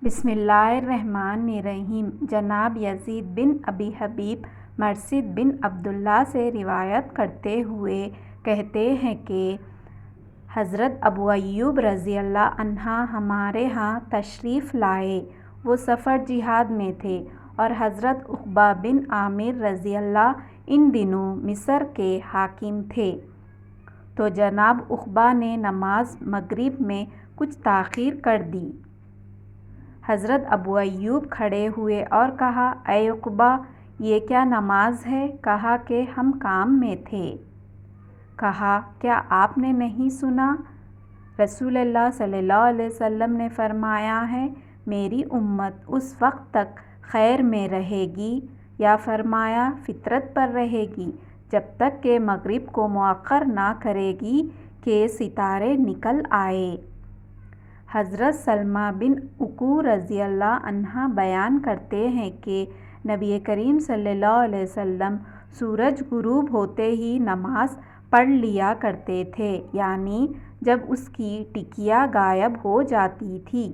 بسم اللہ الرحمن الرحیم۔ جناب یزید بن ابی حبیب مرثد بن عبداللہ سے روایت کرتے ہوئے کہتے ہیں کہ حضرت ابو ایوب رضی اللہ عنہ ہمارے ہاں تشریف لائے۔ وہ سفر جہاد میں تھے اور حضرت عقبہ بن عامر رضی اللہ ان دنوں مصر کے حاکم تھے۔ تو جناب عقبہ نے نماز مغرب میں کچھ تاخیر کر دی۔ حضرت ابو ایوب کھڑے ہوئے اور کہا، اے عقبہ، یہ کیا نماز ہے؟ کہا کہ ہم کام میں تھے۔ کہا، کیا آپ نے نہیں سنا؟ رسول اللہ صلی اللہ علیہ وسلم نے فرمایا ہے، میری امت اس وقت تک خیر میں رہے گی، یا فرمایا فطرت پر رہے گی، جب تک کہ مغرب کو مؤخر نہ کرے گی کہ ستارے نکل آئیں۔ حضرت سلمہ بن اکوع رضی اللہ عنہ بیان کرتے ہیں کہ نبی کریم صلی اللہ علیہ وسلم سورج غروب ہوتے ہی نماز پڑھ لیا کرتے تھے، یعنی جب اس کی ٹکیا غائب ہو جاتی تھی۔